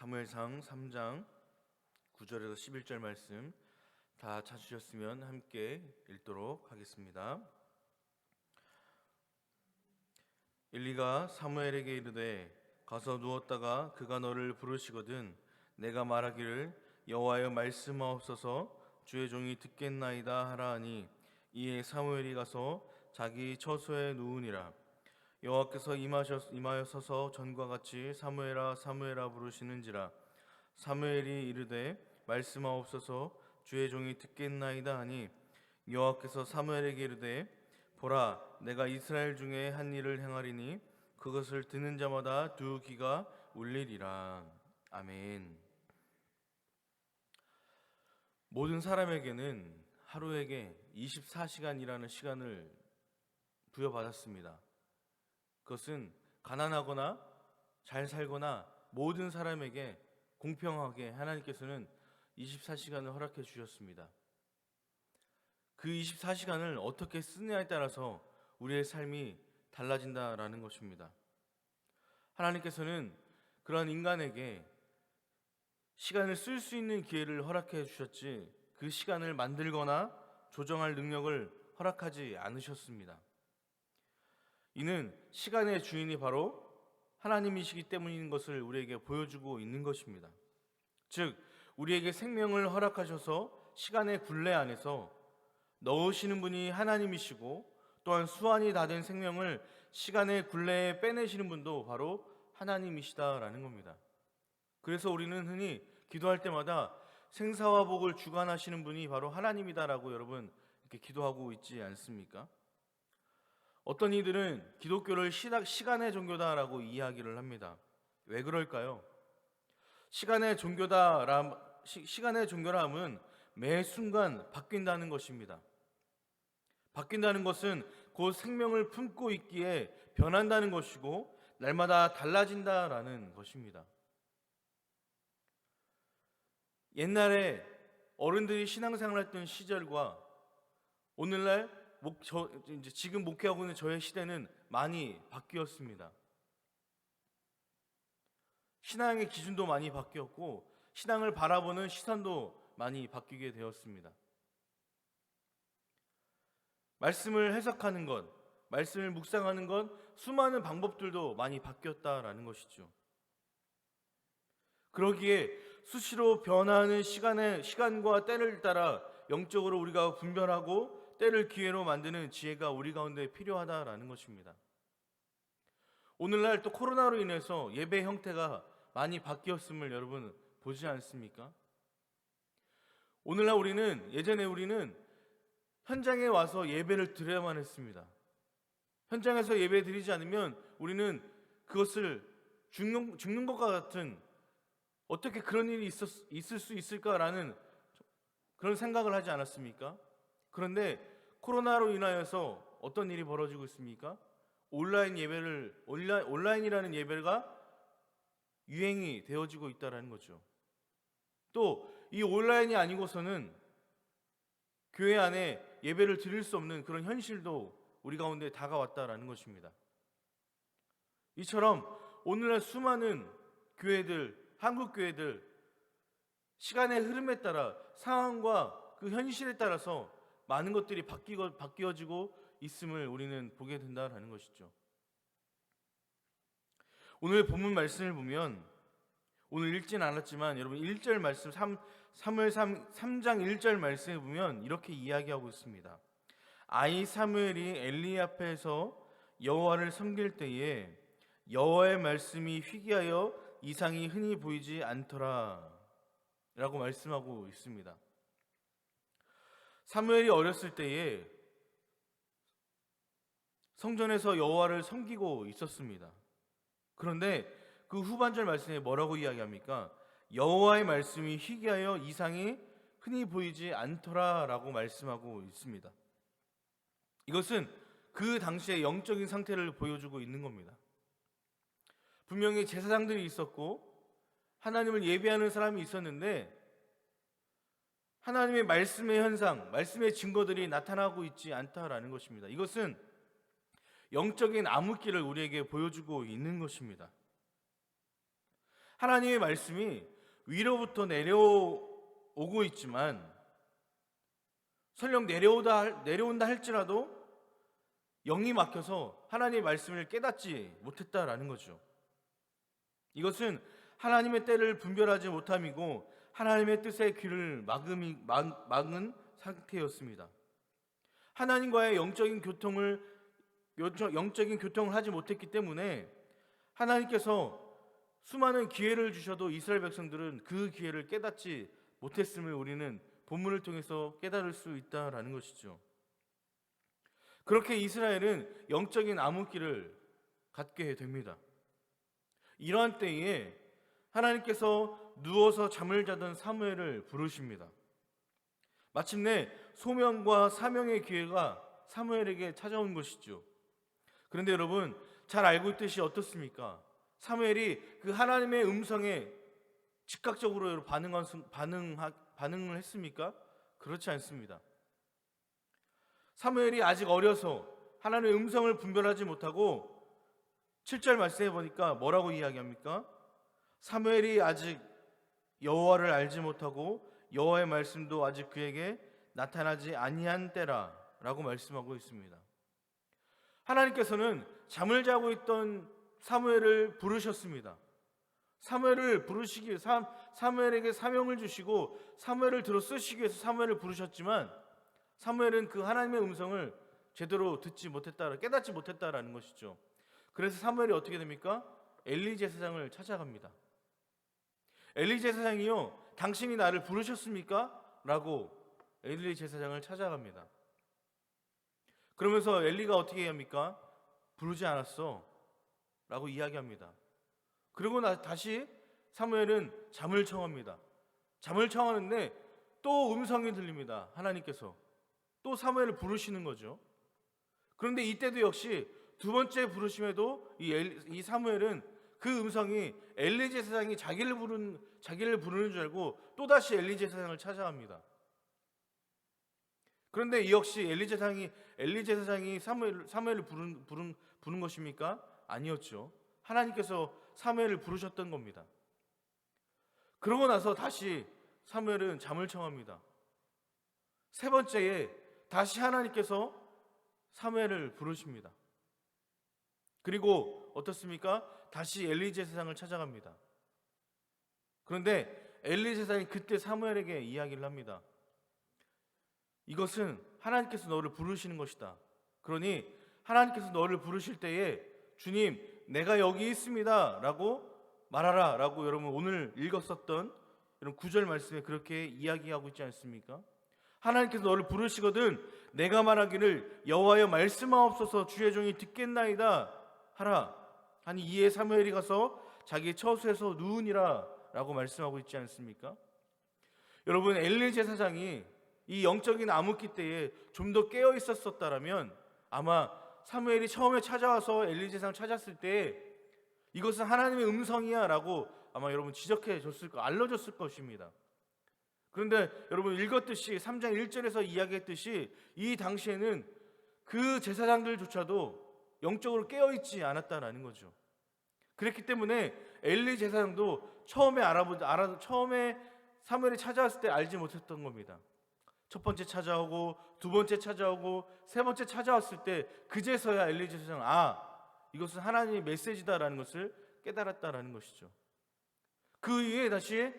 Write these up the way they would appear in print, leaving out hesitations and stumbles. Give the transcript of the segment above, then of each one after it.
사무엘상 3장 9절에서 11절 말씀 다 찾으셨으면 함께 읽도록 하겠습니다. 엘리가 사무엘에게 이르되 가서 누웠다가 그가 너를 부르시거든 내가 말하기를 여호와여 말씀하옵소서 주의 종이 듣겠나이다 하라 하니 이에 사무엘이 가서 자기 처소에 누우니라. 여호와께서 임하여서서 전과 같이 사무엘아 사무엘아 부르시는지라. 사무엘이 이르되 말씀하옵소서 주의 종이 듣겠나이다 하니 여호와께서 사무엘에게 이르되 보라 내가 이스라엘 중에 한 일을 행하리니 그것을 듣는 자마다 두 귀가 울리리라. 아멘. 모든 사람에게는 하루에게 24시간이라는 시간을 부여받았습니다. 그것은 가난하거나 잘 살거나 모든 사람에게 공평하게 하나님께서는 24시간을 허락해 주셨습니다. 그 24시간을 어떻게 쓰느냐에 따라서 우리의 삶이 달라진다라는 것입니다. 하나님께서는 그런 인간에게 시간을 쓸 수 있는 기회를 허락해 주셨지 그 시간을 만들거나 조정할 능력을 허락하지 않으셨습니다. 이는 시간의 주인이 바로 하나님이시기 때문인 것을 우리에게 보여주고 있는 것입니다. 즉 우리에게 생명을 허락하셔서 시간의 굴레 안에서 넣으시는 분이 하나님이시고 또한 수완이 다 된 생명을 시간의 굴레에 빼내시는 분도 바로 하나님이시다라는 겁니다. 그래서 우리는 흔히 기도할 때마다 생사와 복을 주관하시는 분이 바로 하나님이다라고 여러분 이렇게 기도하고 있지 않습니까? 어떤 이들은 기독교를 시간의 종교다라고 이야기를 합니다. 왜 그럴까요? 시간의 종교라함은 매 순간 바뀐다는 것입니다. 바뀐다는 것은 곧 생명을 품고 있기에 변한다는 것이고 날마다 달라진다라는 것입니다. 옛날에 어른들이 신앙생활했던 시절과 오늘날 지금 목회하고 있는 저의 시대는 많이 바뀌었습니다. 신앙의 기준도 많이 바뀌었고 신앙을 바라보는 시선도 많이 바뀌게 되었습니다. 말씀을 해석하는 것, 말씀을 묵상하는 것, 수많은 방법들도 많이 바뀌었다라는 것이죠. 그러기에 수시로 변화하는 시간과 때를 따라 영적으로 우리가 분별하고 때를 기회로 만드는 지혜가 우리 가운데 필요하다라는 것입니다. 오늘날 또 코로나로 인해서 예배 형태가 많이 바뀌었음을 여러분 보지 않습니까? 오늘날 예전에 우리는 현장에 와서 예배를 드려야만 했습니다. 현장에서 예배 드리지 않으면 우리는 그것을 죽는 것과 같은 어떻게 그런 일이 있을 수 있을까라는 그런 생각을 하지 않았습니까? 그런데 코로나로 인하여서 어떤 일이 벌어지고 있습니까? 온라인이라는 예배가 유행이 되어지고 있다는 거죠. 또 이 온라인이 아니고서는 교회 안에 예배를 드릴 수 없는 그런 현실도 우리 가운데 다가왔다라는 것입니다. 이처럼 오늘날 수많은 교회들, 한국 교회들 시간의 흐름에 따라 상황과 그 현실에 따라서 많은 것들이 바뀌어지고 있음을 우리는 보게 된다는 것이죠. 오늘 본문 말씀을 보면 오늘 읽진 않았지만 여러분 1절 말씀 사무엘상 3장 1절 말씀에 보면 이렇게 이야기하고 있습니다. 아이 사무엘이 엘리 앞에서 여호와를 섬길 때에 여호와의 말씀이 희귀하여 이상이 흔히 보이지 않더라 라고 말씀하고 있습니다. 사무엘이 어렸을 때에 성전에서 여호와를 섬기고 있었습니다. 그런데 그 후반절 말씀에 뭐라고 이야기합니까? 여호와의 말씀이 희귀하여 이상이 흔히 보이지 않더라 라고 말씀하고 있습니다. 이것은 그 당시의 영적인 상태를 보여주고 있는 겁니다. 분명히 제사장들이 있었고 하나님을 예배하는 사람이 있었는데 하나님의 말씀의 현상, 말씀의 증거들이 나타나고 있지 않다라는 것입니다. 이것은 영적인 암흑기를 우리에게 보여주고 있는 것입니다. 하나님의 말씀이 위로부터 내려오고 있지만 설령 내려온다 할지라도 영이 막혀서 하나님의 말씀을 깨닫지 못했다라는 거죠. 이것은 하나님의 때를 분별하지 못함이고 하나님의 뜻의 귀를 막은 상태였습니다. 하나님과의 영적인 교통을 하지 못했기 때문에 하나님께서 수많은 기회를 주셔도 이스라엘 백성들은 그 기회를 깨닫지 못했음을 우리는 본문을 통해서 깨달을 수 있다라는 것이죠. 그렇게 이스라엘은 영적인 암흑기를 갖게 됩니다. 이러한 때에 하나님께서 누워서 잠을 자던 사무엘을 부르십니다. 마침내 소명과 사명의 기회가 사무엘에게 찾아온 것이죠. 그런데 여러분 잘 알고 있듯이 어떻습니까? 사무엘이 그 하나님의 음성에 즉각적으로 반응을 했습니까? 그렇지 않습니다. 사무엘이 아직 어려서 하나님의 음성을 분별하지 못하고 7절 말씀해 보니까 뭐라고 이야기합니까? 사무엘이 아직 여호와를 알지 못하고 여호와의 말씀도 아직 그에게 나타나지 아니한 때라라고 말씀하고 있습니다. 하나님께서는 잠을 자고 있던 사무엘을 부르셨습니다. 사무엘을 부르시기 사무엘에게 사명을 주시고 사무엘을 들어 쓰시기 위해서 사무엘을 부르셨지만 사무엘은 그 하나님의 음성을 제대로 깨닫지 못했다라는 것이죠. 그래서 사무엘이 어떻게 됩니까? 엘리 제사장을 찾아갑니다. 엘리 제사장이요, 당신이 나를 부르셨습니까? 라고 엘리 제사장을 찾아갑니다. 그러면서 엘리가 어떻게 합니까? 부르지 않았어 라고 이야기합니다. 그리고 다시 사무엘은 잠을 청합니다. 잠을 청하는데 또 음성이 들립니다. 하나님께서 또 사무엘을 부르시는 거죠. 그런데 이때도 역시 두 번째 부르심에도 이 사무엘은 그 음성이 엘리 제사장이 자기를 부르는 줄 알고 또다시 엘리 제사장을 찾아갑니다. 그런데 이 역시 엘리 제사장이 사무엘을 부른 것입니까? 아니었죠. 하나님께서 사무엘을 부르셨던 겁니다. 그러고 나서 다시 사무엘은 잠을 청합니다. 세 번째에 다시 하나님께서 사무엘을 부르십니다. 그리고 어떻습니까? 다시 엘리 제사장을 찾아갑니다. 그런데 엘리 제사장이 그때 사무엘에게 이야기를 합니다. 이것은 하나님께서 너를 부르시는 것이다. 그러니 하나님께서 너를 부르실 때에 주님, 내가 여기 있습니다 라고 말하라 라고 여러분 오늘 읽었었던 이런 9절 말씀에 그렇게 이야기하고 있지 않습니까? 하나님께서 너를 부르시거든 내가 말하기를 여호와여 말씀하옵소서 주의 종이 듣겠나이다 하라 하니 이에 사무엘이 가서 자기 처소에서 누우니라 라고 말씀하고 있지 않습니까? 여러분 엘리 제사장이 이 영적인 암흑기 때에 좀 더 깨어 있었다라면 아마 사무엘이 처음에 찾아와서 엘리 제사장 찾았을 때 이것은 하나님의 음성이야 라고 아마 여러분 알려줬을 것입니다. 그런데 여러분 읽었듯이 3장 1절에서 이야기했듯이 이 당시에는 그 제사장들조차도 영적으로 깨어있지 않았다라는 거죠. 그렇기 때문에 엘리 제사장도 처음에 사무엘이 찾아왔을 때 알지 못했던 겁니다. 첫 번째 찾아오고 두 번째 찾아오고 세 번째 찾아왔을 때 그제서야 엘리 제사장 이것은 하나님의 메시지다라는 것을 깨달았다라는 것이죠. 그 이후에 다시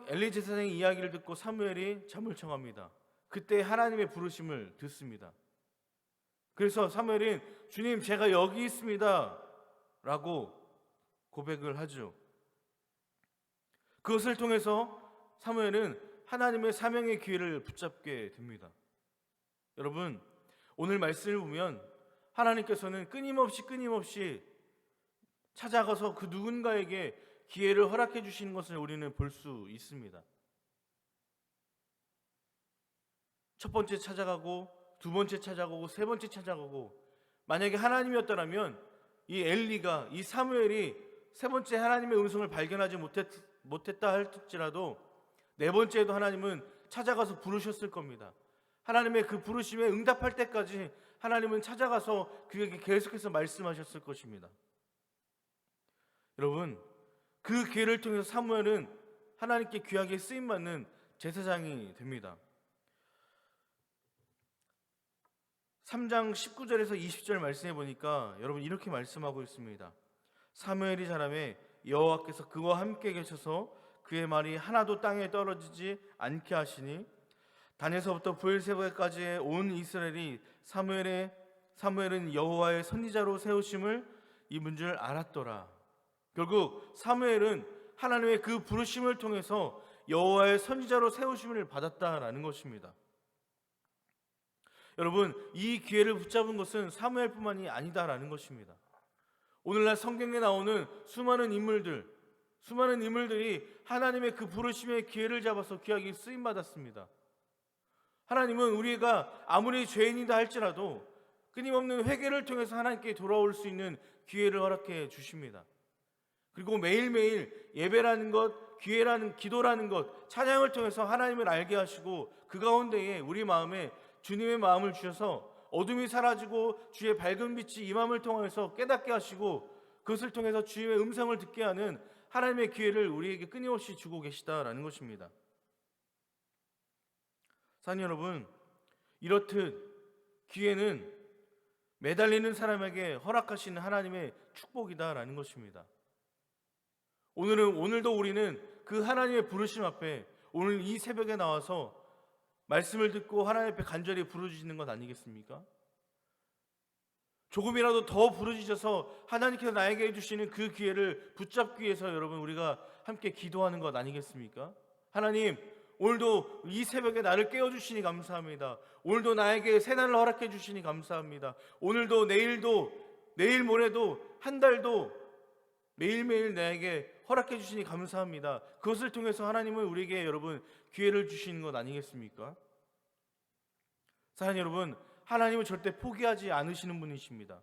엘리 제사장의 이야기를 듣고 사무엘이 잠을 청합니다. 그때 하나님의 부르심을 듣습니다. 그래서 사무엘이 주님 제가 여기 있습니다 라고 고백을 하죠. 그것을 통해서 사무엘은 하나님의 사명의 기회를 붙잡게 됩니다. 여러분 오늘 말씀을 보면 하나님께서는 끊임없이 찾아가서 그 누군가에게 기회를 허락해 주시는 것을 우리는 볼 수 있습니다. 첫 번째 찾아가고 두 번째 찾아가고 세 번째 찾아가고 만약에 하나님이었더라면 이 엘리가 이 사무엘이 세 번째 하나님의 음성을 발견하지 못했다 할지라도 네 번째에도 하나님은 찾아가서 부르셨을 겁니다. 하나님의 그 부르심에 응답할 때까지 하나님은 찾아가서 그에게 계속해서 말씀하셨을 것입니다. 여러분 그 기회를 통해서 사무엘은 하나님께 귀하게 쓰임받는 제사장이 됩니다. 3장 19절에서 20절 말씀해 보니까 여러분 이렇게 말씀하고 있습니다. 사무엘이 자라매 여호와께서 그와 함께 계셔서 그의 말이 하나도 땅에 떨어지지 않게 하시니 단에서부터 브엘세바까지의 온 이스라엘이 사무엘은 여호와의 선지자로 세우심을 입은 줄 알았더라. 결국 사무엘은 하나님의 그 부르심을 통해서 여호와의 선지자로 세우심을 받았다라는 것입니다. 여러분, 이 기회를 붙잡은 것은 사무엘뿐만이 아니다라는 것입니다. 오늘날 성경에 나오는 수많은 인물들이 하나님의 그 부르심의 기회를 잡아서 귀하게 쓰임 받았습니다. 하나님은 우리가 아무리 죄인이다 할지라도 끊임없는 회개를 통해서 하나님께 돌아올 수 있는 기회를 허락해 주십니다. 그리고 매일매일 예배라는 것, 기도라는 것, 찬양을 통해서 하나님을 알게 하시고 그 가운데에 우리 마음에 주님의 마음을 주셔서 어둠이 사라지고 주의 밝은 빛이 이 마음을 통해서 깨닫게 하시고 그것을 통해서 주의 음성을 듣게 하는 하나님의 기회를 우리에게 끊임없이 주고 계시다라는 것입니다. 사랑하는 여러분, 이렇듯 기회는 매달리는 사람에게 허락하시는 하나님의 축복이다라는 것입니다. 오늘도 우리는 그 하나님의 부르심 앞에 오늘 이 새벽에 나와서 말씀을 듣고 하나님 앞에 간절히 부르짖는 것 아니겠습니까? 조금이라도 더 부르짖어서 하나님께서 나에게 해주시는 그 기회를 붙잡기 위해서 여러분 우리가 함께 기도하는 것 아니겠습니까? 하나님, 오늘도 이 새벽에 나를 깨워주시니 감사합니다. 오늘도 나에게 새날을 허락해 주시니 감사합니다. 오늘도 내일도 내일 모레도 한 달도 매일매일 나에게 허락해 주시니 감사합니다. 그것을 통해서 하나님은 우리에게 여러분 기회를 주시는 것 아니겠습니까? 사랑하는 여러분, 하나님은 절대 포기하지 않으시는 분이십니다.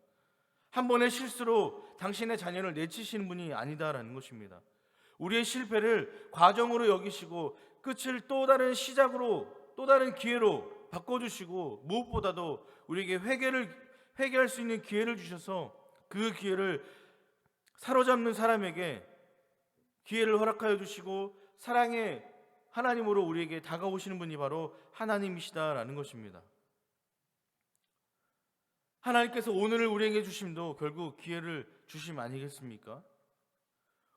한 번의 실수로 당신의 자녀를 내치시는 분이 아니다라는 것입니다. 우리의 실패를 과정으로 여기시고 끝을 또 다른 시작으로, 또 다른 기회로 바꿔주시고 무엇보다도 우리에게 회개할 수 있는 기회를 주셔서 그 기회를 사로잡는 사람에게 기회를 허락하여 주시고 사랑의 하나님으로 우리에게 다가오시는 분이 바로 하나님이시다라는 것입니다. 하나님께서 오늘을 우리에게 주심도 결국 기회를 주심 아니겠습니까?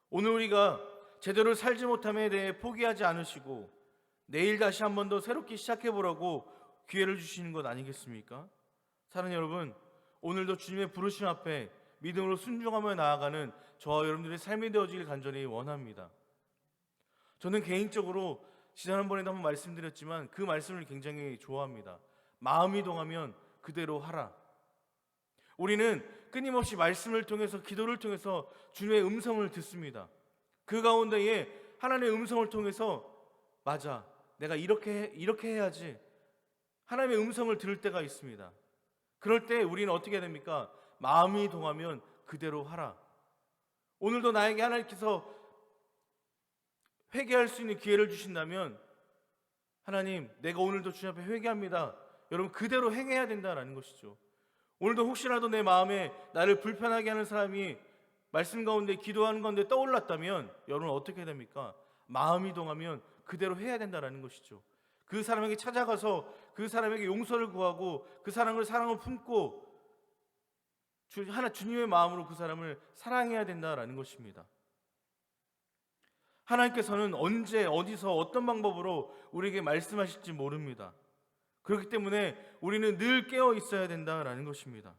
오늘 우리가 제대로 살지 못함에 대해 포기하지 않으시고 내일 다시 한 번 더 새롭게 시작해보라고 기회를 주시는 것 아니겠습니까? 사랑하는 여러분, 오늘도 주님의 부르심 앞에 믿음으로 순종하며 나아가는 저와 여러분들의 삶이 되어지길 간절히 원합니다. 저는 개인적으로 지난번에도 한번 말씀드렸지만 그 말씀을 굉장히 좋아합니다. 마음이 동하면 그대로 하라. 우리는 끊임없이 말씀을 통해서 기도를 통해서 주님의 음성을 듣습니다. 그 가운데에 하나님의 음성을 통해서 맞아, 내가 이렇게 해야지 하나님의 음성을 들을 때가 있습니다. 그럴 때 우리는 어떻게 해야 됩니까? 마음이 동하면 그대로 하라. 오늘도 나에게 하나님께서 회개할 수 있는 기회를 주신다면 하나님, 내가 오늘도 주님 앞에 회개합니다. 여러분, 그대로 행해야 된다라는 것이죠. 오늘도 혹시라도 내 마음에 나를 불편하게 하는 사람이 말씀 가운데 기도하는 가운데 떠올랐다면 여러분 어떻게 됩니까? 마음이 동하면 그대로 해야 된다라는 것이죠. 그 사람에게 찾아가서 그 사람에게 용서를 구하고 그 사람을 사랑을 품고 주님의 마음으로 그 사람을 사랑해야 된다라는 것입니다. 하나님께서는 언제 어디서 어떤 방법으로 우리에게 말씀하실지 모릅니다. 그렇기 때문에 우리는 늘 깨어 있어야 된다라는 것입니다.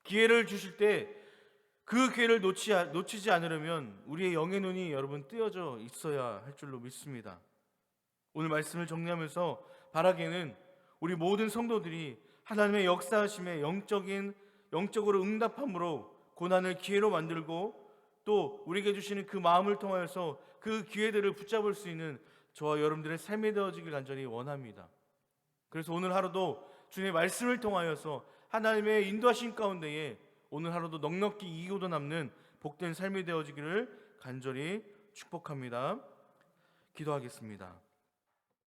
기회를 주실 때 그 기회를 놓치지 않으려면 우리의 영의 눈이 여러분 뜨여져 있어야 할 줄로 믿습니다. 오늘 말씀을 정리하면서 바라기는 우리 모든 성도들이 하나님의 역사하심에 영적으로 응답함으로 고난을 기회로 만들고 또 우리에게 주시는 그 마음을 통하여서 그 기회들을 붙잡을 수 있는 저와 여러분들의 삶이 되어지길 간절히 원합니다. 그래서 오늘 하루도 주님의 말씀을 통하여서 하나님의 인도하심 가운데에 오늘 하루도 넉넉히 이기고도 남는 복된 삶이 되어지기를 간절히 축복합니다. 기도하겠습니다.